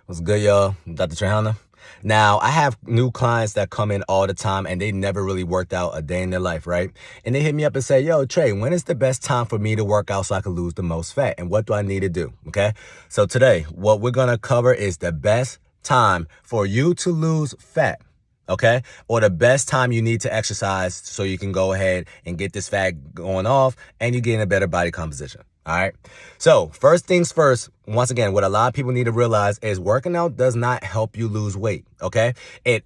What's good, y'all? Dr.Trehunna. Now, I have new clients that come in all the time and they never really worked out a day in their life, right? And they hit me up and say, yo, Trey, when is the best time for me to work out so I can lose the most fat? And what do I need to do? Okay. So today, what we're going to cover is the best time for you to lose fat. Okay. Or the best time you need to exercise so you can go ahead and get this fat going off and you get in a better body composition. All right. So first things first, once again, what a lot of people need to realize is working out does not help you lose weight. Okay. It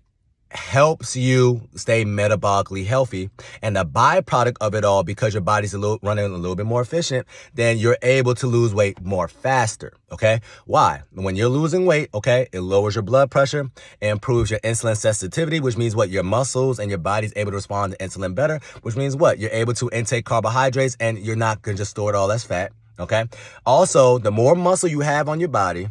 helps you stay metabolically healthy, and the byproduct of it all, because your body's running a little bit more efficient, then you're able to lose weight more faster. Okay. Why? When you're losing weight, okay, it lowers your blood pressure, it improves your insulin sensitivity, which means what? Your muscles and your body's able to respond to insulin better, which means what? You're able to intake carbohydrates and you're not going to just store it all as fat. Okay. Also, the more muscle you have on your body,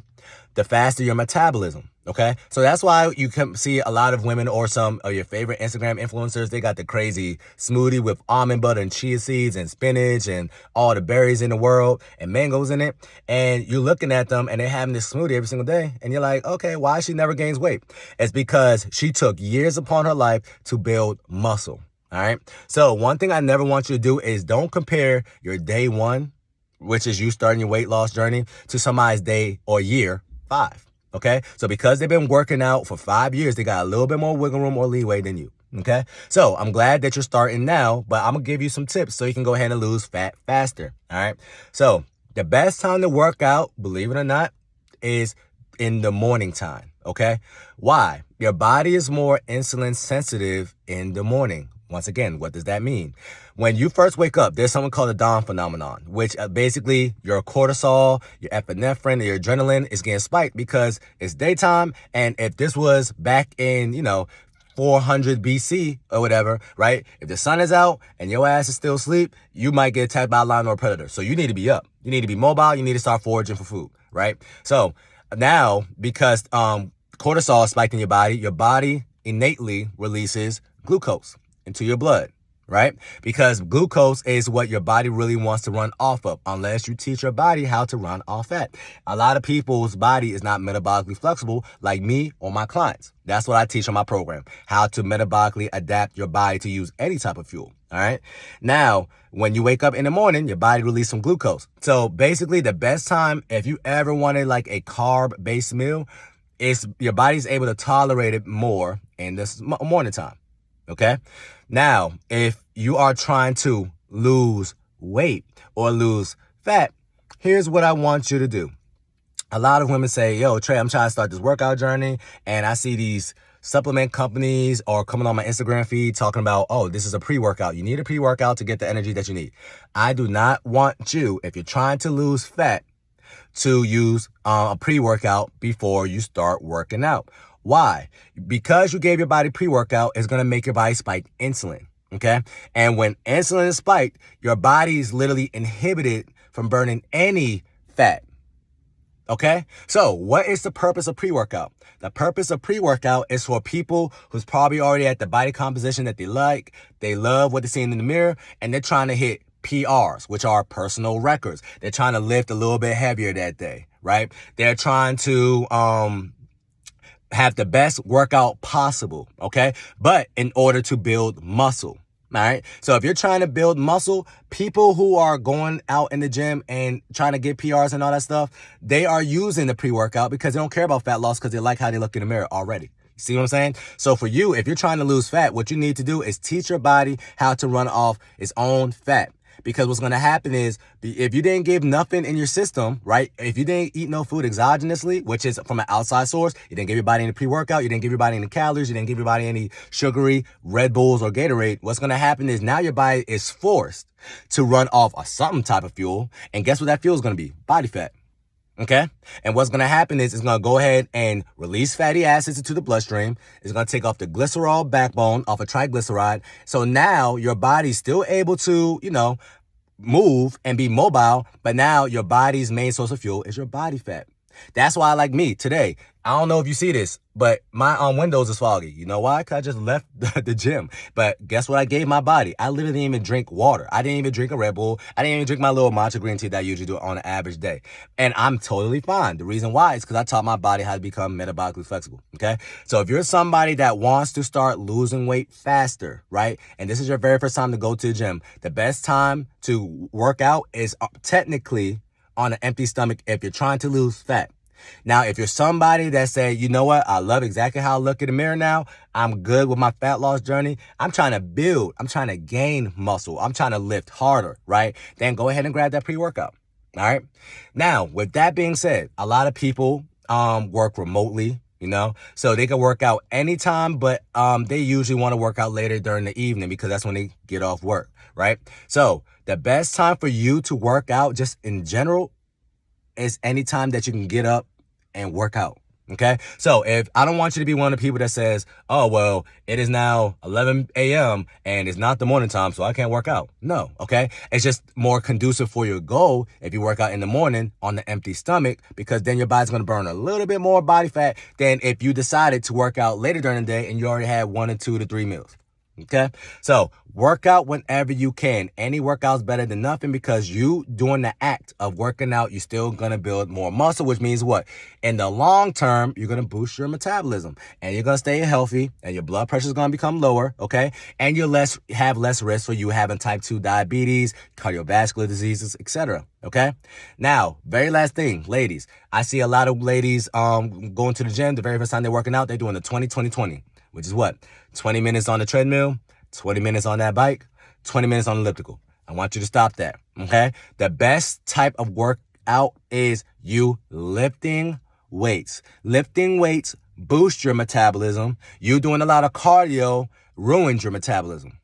the faster your metabolism. Okay. So that's why you can see a lot of women or some of your favorite Instagram influencers, they got the crazy smoothie with almond butter and chia seeds and spinach and all the berries in the world and mangoes in it. And you're looking at them and they're having this smoothie every single day. And you're like, okay, why she never gains weight? It's because she took years upon her life to build muscle. All right. So one thing I never want you to do is don't compare your day one, which is you starting your weight loss journey, to somebody's day or year 5. Okay. So because they've been working out for 5 years, they got a little bit more wiggle room or leeway than you. Okay. So I'm glad that you're starting now, but I'm going to give you some tips so you can go ahead and lose fat faster. All right. So the best time to work out, believe it or not, is in the morning time. Okay. Why? Your body is more insulin sensitive in the morning. Once again, what does that mean? When you first wake up, there's something called the dawn phenomenon, which basically your cortisol, your epinephrine, your adrenaline is getting spiked because it's daytime. And if this was back in, 400 BC or whatever, right? If the sun is out and your ass is still asleep, you might get attacked by a lion or a predator. So you need to be up. You need to be mobile. You need to start foraging for food, right? So now, because cortisol is spiked in your body innately releases glucose into your blood, right? Because glucose is what your body really wants to run off of, unless you teach your body how to run off fat. A lot of people's body is not metabolically flexible like me or my clients. That's what I teach on my program, how to metabolically adapt your body to use any type of fuel. All right. Now, when you wake up in the morning, your body releases some glucose. So basically the best time, if you ever wanted like a carb-based meal, is your body's able to tolerate it more in the morning time. Okay. Now, if you are trying to lose weight or lose fat, here's what I want you to do. A lot of women say, yo, Trey, I'm trying to start this workout journey. And I see these supplement companies or coming on my Instagram feed talking about, oh, this is a pre-workout. You need a pre-workout to get the energy that you need. I do not want you, if you're trying to lose fat, to use a pre-workout before you start working out. Why? Because you gave your body pre-workout, it's going to make your body spike insulin. Okay. And when insulin is spiked, your body is literally inhibited from burning any fat. Okay. So what is the purpose of pre-workout? The purpose of pre-workout is for people who's probably already at the body composition that they like. They love what they're seeing in the mirror and they're trying to hit PRs, which are personal records. They're trying to lift a little bit heavier that day, right? They're trying to, have the best workout possible, okay? But in order to build muscle, all right? So if you're trying to build muscle, people who are going out in the gym and trying to get PRs and all that stuff, they are using the pre-workout because they don't care about fat loss because they like how they look in the mirror already. See what I'm saying? So for you, if you're trying to lose fat, what you need to do is teach your body how to run off its own fat. Because what's going to happen is if you didn't give nothing in your system, right? If you didn't eat no food exogenously, which is from an outside source, you didn't give your body any pre-workout, you didn't give your body any calories, you didn't give your body any sugary Red Bulls or Gatorade. What's going to happen is now your body is forced to run off a something type of fuel. And guess what that fuel is going to be? Body fat. Okay. And what's going to happen is it's going to go ahead and release fatty acids into the bloodstream. It's going to take off the glycerol backbone off a triglyceride. So now your body's still able to, move and be mobile. But now your body's main source of fuel is your body fat. That's why, like me today, I don't know if you see this, but my windows is foggy. You know why? Because I just left the gym. But guess what I gave my body? I literally didn't even drink water. I didn't even drink a Red Bull. I didn't even drink my little matcha green tea that I usually do on an average day. And I'm totally fine. The reason why is because I taught my body how to become metabolically flexible. Okay? So if you're somebody that wants to start losing weight faster, right? And this is your very first time to go to the gym, the best time to work out is technically on an empty stomach if you're trying to lose fat. Now, if you're somebody that say, you know what, I love exactly how I look in the mirror now, I'm good with my fat loss journey, I'm trying to build, I'm trying to gain muscle, I'm trying to lift harder, right? Then go ahead and grab that pre-workout, all right? Now, with that being said, a lot of people work remotely, you know, so they can work out anytime, but they usually want to work out later during the evening because that's when they get off work, right? So the best time for you to work out just in general is any time that you can get up and work out. Okay. So if I don't want you to be one of the people that says, oh, well, it is now 11 a.m. and it's not the morning time, so I can't work out. No. Okay. It's just more conducive for your goal if you work out in the morning on the empty stomach, because then your body's going to burn a little bit more body fat than if you decided to work out later during the day and you already had 1 or 2 to 3 meals. Okay, so work out whenever you can. Any workout's better than nothing, because you doing the act of working out, you're still going to build more muscle, which means what? In the long term, you're going to boost your metabolism and you're going to stay healthy and your blood pressure is going to become lower, okay? And you'll have less risk for you having type 2 diabetes, cardiovascular diseases, etc. Okay? Now, very last thing, ladies. I see a lot of ladies going to the gym. The very first time they're working out, they're doing the 20-20-20. Which is what? 20 minutes on the treadmill, 20 minutes on that bike, 20 minutes on the elliptical. I want you to stop that, okay? The best type of workout is you lifting weights. Lifting weights boost your metabolism. You doing a lot of cardio ruins your metabolism.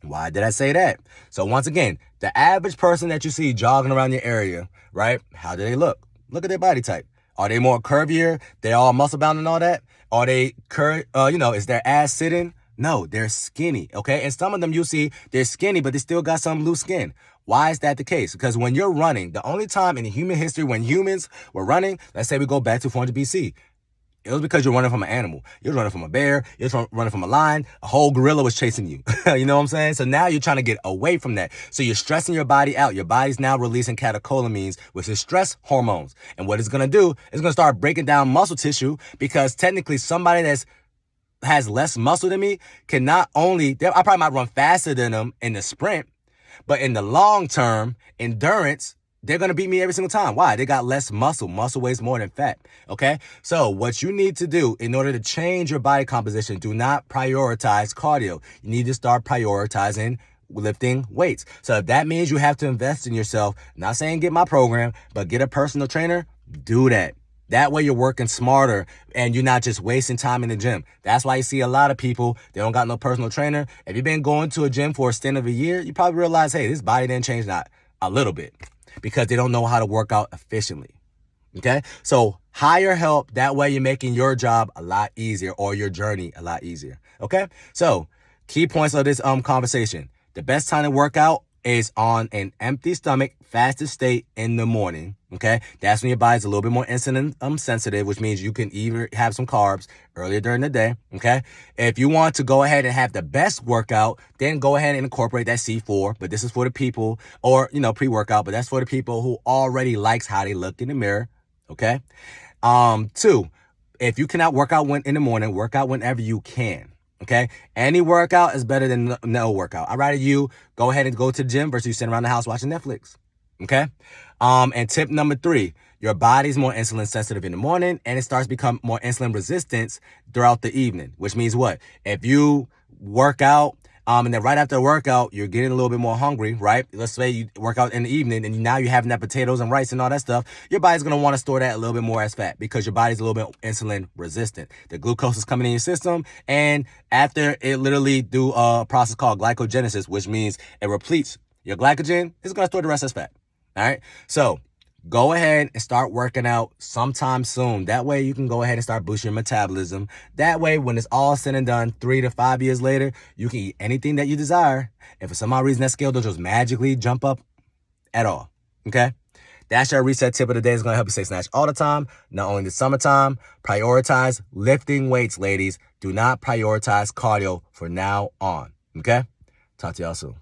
Why did I say that? So once again, the average person that you see jogging around your area, right? How do they look? Look at their body type. Are they more curvier? They're all muscle bound and all that? Are they is their ass sitting? No, they're skinny, okay? And some of them you see, they're skinny, but they still got some loose skin. Why is that the case? Because when you're running, the only time in human history when humans were running, let's say we go back to 400 BC, it was because you're running from an animal. You're running from a bear. You're running from a lion. A whole gorilla was chasing you. You know what I'm saying? So now you're trying to get away from that. So you're stressing your body out. Your body's now releasing catecholamines, which is stress hormones. And what it's going to do is going to start breaking down muscle tissue, because technically somebody has less muscle than me can not only, I probably might run faster than them in the sprint, but in the long term endurance, they're going to beat me every single time. Why? They got less muscle. Muscle weighs more than fat. Okay? So what you need to do in order to change your body composition, do not prioritize cardio. You need to start prioritizing lifting weights. So if that means you have to invest in yourself, not saying get my program, but get a personal trainer, do that. That way you're working smarter and you're not just wasting time in the gym. That's why you see a lot of people, they don't got no personal trainer. If you've been going to a gym for a stint of a year, you probably realize, hey, this body didn't change not a little bit, because they don't know how to work out efficiently. Okay? So hire help. That way you're making your job a lot easier, or your journey a lot easier. Okay? So key points of this conversation. The best time to work out is on an empty stomach, fasted state in the morning. Okay? That's when your body's a little bit more insulin sensitive, which means you can either have some carbs earlier during the day. Okay? If you want to go ahead and have the best workout, then go ahead and incorporate that C4. But this is for the people, or, pre-workout, but that's for the people who already likes how they look in the mirror. Okay? 2, if you cannot work out in the morning, work out whenever you can. Okay? Any workout is better than no workout. I'd rather you go ahead and go to the gym versus you sitting around the house watching Netflix. Okay? And tip number 3, your body's more insulin sensitive in the morning, and it starts to become more insulin resistant throughout the evening, which means what? If you work out, and then right after the workout, you're getting a little bit more hungry, right? Let's say you work out in the evening and now you're having that potatoes and rice and all that stuff. Your body's going to want to store that a little bit more as fat, because your body's a little bit insulin resistant. The glucose is coming in your system, and after it literally do a process called glycogenesis, which means it repletes your glycogen, it's going to store the rest as fat. All right? So go ahead and start working out sometime soon. That way you can go ahead and start boosting your metabolism. That way, when it's all said and done, 3 to 5 years later, you can eat anything that you desire. And for some odd reason, that scale don't just magically jump up at all. Okay? That's your reset tip of the day. It's going to help you stay snatched all the time, not only in the summertime. Prioritize lifting weights, ladies. Do not prioritize cardio from now on. Okay? Talk to y'all soon.